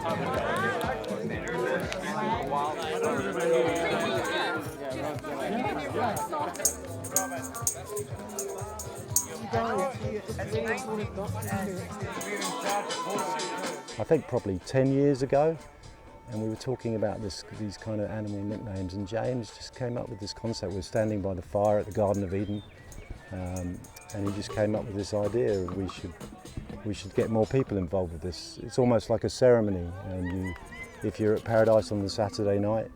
I think probably 10 years ago, and we were talking about these kind of animal nicknames, and James just came up with this concept. We were standing by the fire at the Garden of Eden, and he just came up with this idea. We should get more people involved with this. It's almost like a ceremony, and if you're at Paradise on the Saturday night,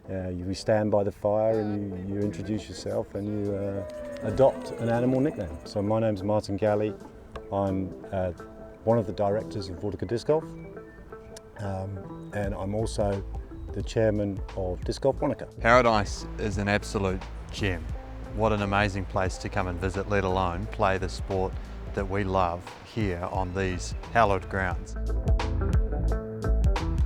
you stand by the fire and you introduce yourself and you adopt an animal nickname. So my name's Martin Galley. I'm one of the directors of Vortica Disc Golf, and I'm also the chairman of Disc Golf Wanaka. Paradise is an absolute gem. What an amazing place to come and visit, let alone play the sport that we love here on these hallowed grounds.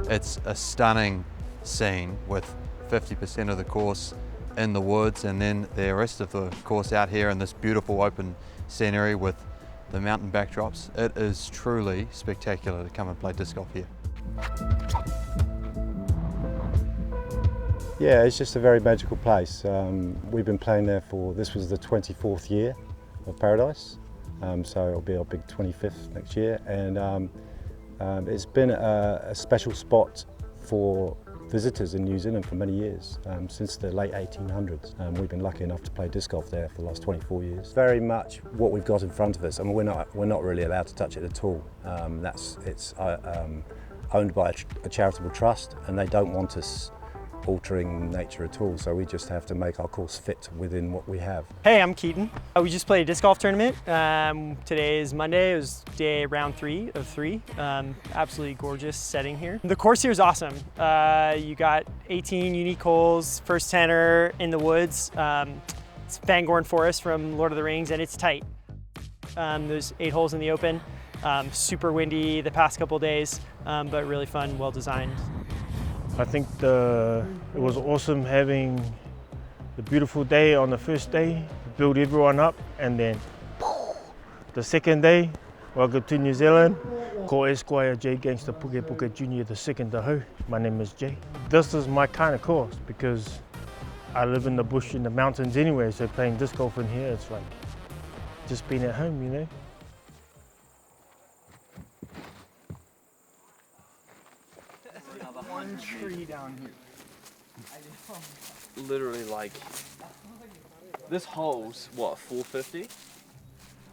It's a stunning scene with 50% of the course in the woods and then the rest of the course out here in this beautiful open scenery with the mountain backdrops. It is truly spectacular to come and play disc golf here. Yeah, it's just a very magical place. We've been playing there this was the 24th year of Paradise, so it'll be our big 25th next year, and it's been a special spot for visitors in New Zealand for many years, since the late 1800s. We've been lucky enough to play disc golf there for the last 24 years. Very much what we've got in front of us. I mean, we're not really allowed to touch it at all. It's owned by a charitable trust, and they don't want us altering nature at all, so we just have to make our course fit within what we have. Hey, I'm Keaton. We just played a disc golf tournament. Today is Monday. It was round 3 of 3. Absolutely gorgeous setting here. The course here is awesome. You got 18 unique holes, first 10 are in the woods. It's Fangorn Forest from Lord of the Rings, and it's tight. There's 8 holes in the open. Super windy the past couple days, but really fun, well designed. I think it was awesome having the beautiful day on the first day, build everyone up, and then the second day, welcome to New Zealand. Ko Esquire J Gangster Puke Puke Junior, the second Tahu. My name is Jay. This is my kind of course because I live in the bush in the mountains anyway, so playing disc golf in here, it's like just being at home, you know? One tree down here. Literally, like, this hole's what, 450?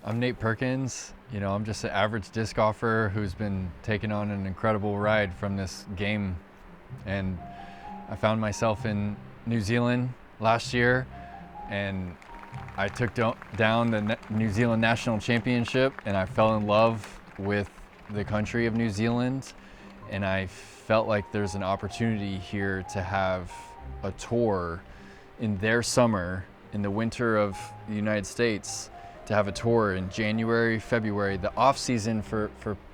I'm Nate Perkins. You know, I'm just an average disc golfer who's been taking on an incredible ride from this game. And I found myself in New Zealand last year, and I took down the New Zealand National Championship, and I fell in love with the country of New Zealand. And I felt like there's an opportunity here to have a tour in their summer, in the winter of the United States, to have a tour in January, February, the off season for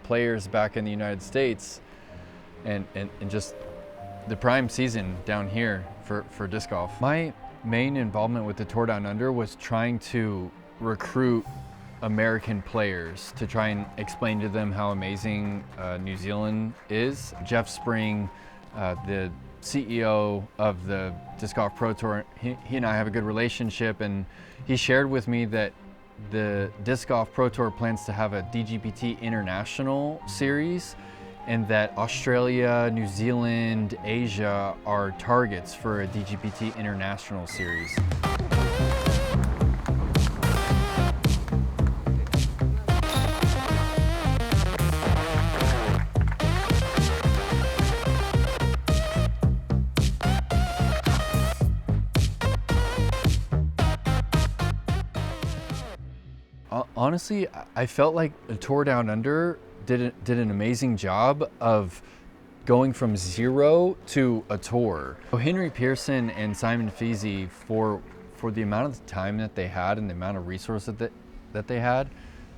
players back in the United States, and just the prime season down here for disc golf. My main involvement with the Tour Down Under was trying to recruit American players to try and explain to them how amazing New Zealand is. Jeff Spring, the CEO of the Disc Golf Pro Tour, he and I have a good relationship, and he shared with me that the Disc Golf Pro Tour plans to have a DGPT International series, and that Australia, New Zealand, Asia are targets for a DGPT International series. Honestly, I felt like the Tour Down Under did an amazing job of going from 0 to a tour. So Henry Pearson and Simon Feasey, for the amount of time that they had and the amount of resources that they had,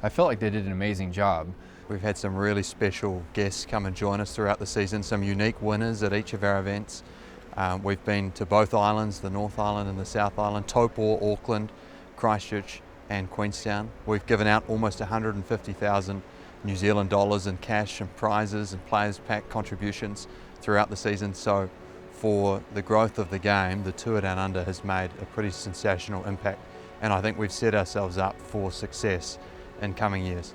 I felt like they did an amazing job. We've had some really special guests come and join us throughout the season, some unique winners at each of our events. We've been to both islands, the North Island and the South Island, Taupo, Auckland, Christchurch and Queenstown. We've given out almost 150,000 New Zealand dollars in cash and prizes and players pack contributions throughout the season. So for the growth of the game, the Tour Down Under has made a pretty sensational impact, and I think we've set ourselves up for success in coming years.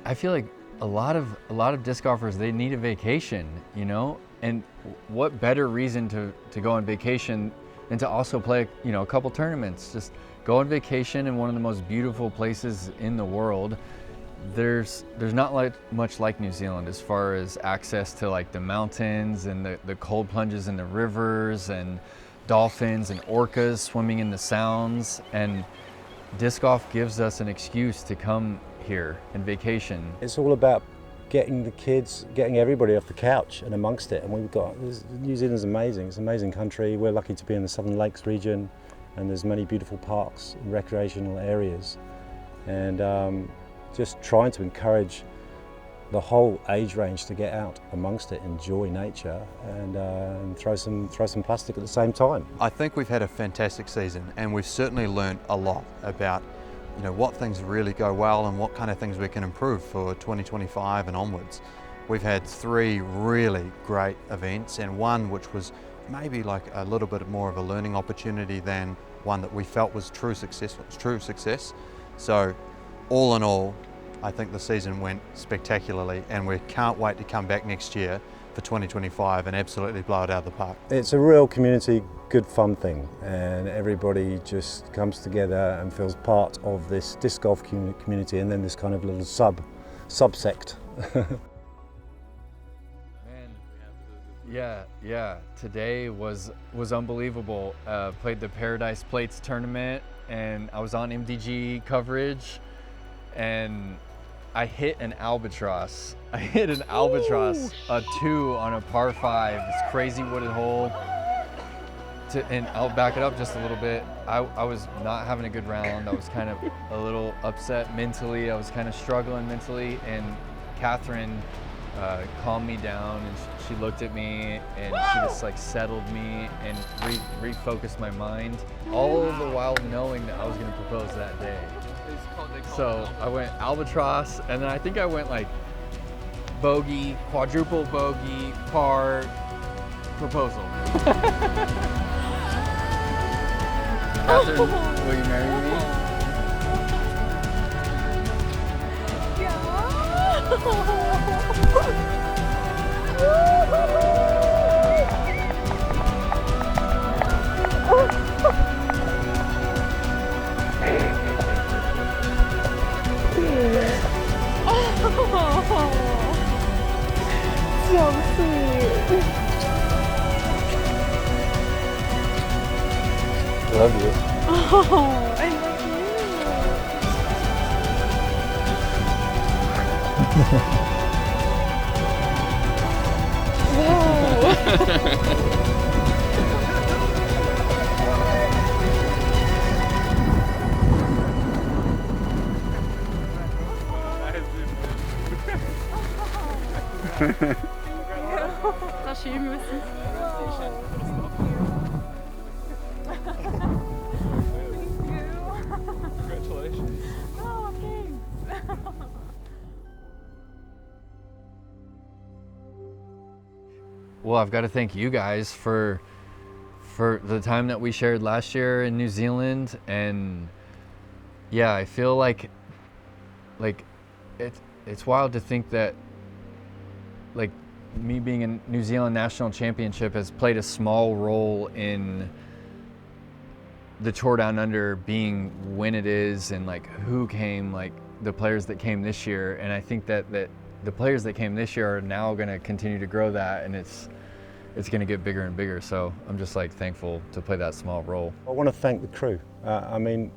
I feel like a lot of disc golfers, they need a vacation, you know? And what better reason to go on vacation than to also play, you know, a couple tournaments. Just go on vacation in one of the most beautiful places in the world. There's not much like New Zealand as far as access to like the mountains and the cold plunges in the rivers and dolphins and orcas swimming in the sounds. And disc golf gives us an excuse to come here and vacation. It's all about getting the kids, getting everybody off the couch and amongst it. And New Zealand's amazing. It's an amazing country. We're lucky to be in the Southern Lakes region, and there's many beautiful parks and recreational areas. And just trying to encourage the whole age range to get out amongst it, enjoy nature, and throw some plastic at the same time. I think we've had a fantastic season, and we've certainly learned a lot about, you know, what things really go well and what kind of things we can improve for 2025 and onwards. We've had 3 really great events, and one which was maybe like a little bit more of a learning opportunity than one that we felt was true success. So all in all, I think the season went spectacularly, and we can't wait to come back next year for 2025 and absolutely blow it out of the park. It's a real community, good fun thing, and everybody just comes together and feels part of this disc golf community, and then this kind of little subsect. Yeah. Today was unbelievable. Played the Paradise Plates tournament, and I was on MDG coverage, and I hit an albatross. A 2 on a par 5, this crazy wooded hole. And I'll back it up just a little bit. I was not having a good round. I was kind of a little upset mentally. I was kind of struggling mentally, and Catherine calmed me down, and she looked at me, and she just like settled me and refocused my mind, all the while knowing that I was going to propose that day. So I went albatross, and then I think I went like bogey, quadruple bogey, par, proposal. Catherine, will you marry me? So sweet. Love you. Oh, I love you. Whoa. Das schieben müssen. Congratulations. Oh, thanks. Well, I've got to thank you guys for the time that we shared last year in New Zealand, and yeah, I feel like it's wild to think that like me being in New Zealand National Championship has played a small role in the Tour Down Under being when it is, and like who came, like the players that came this year. And I think that the players that came this year are now going to continue to grow that, and it's going to get bigger and bigger. So I'm just like thankful to play that small role. I want to thank the crew. I mean,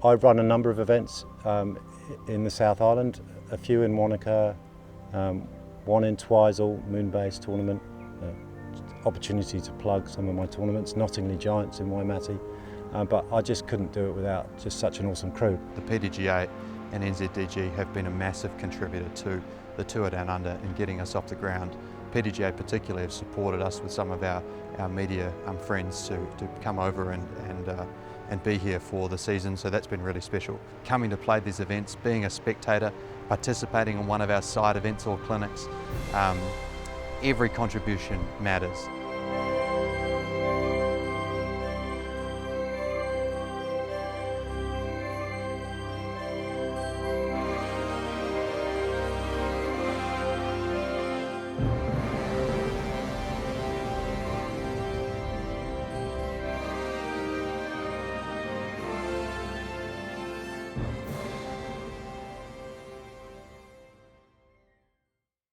I run a number of events in the South Island, a few in Wanaka, one in Twizel, Moonbase tournament, opportunity to plug some of my tournaments, Nottingley Giants in Waimate, but I just couldn't do it without just such an awesome crew. The PDGA and NZDG have been a massive contributor to the Tour Down Under in getting us off the ground. PDGA particularly have supported us with some of our media friends to come over and be here for the season, so that's been really special. Coming to play these events, being a spectator, participating in one of our side events or clinics. Every contribution matters.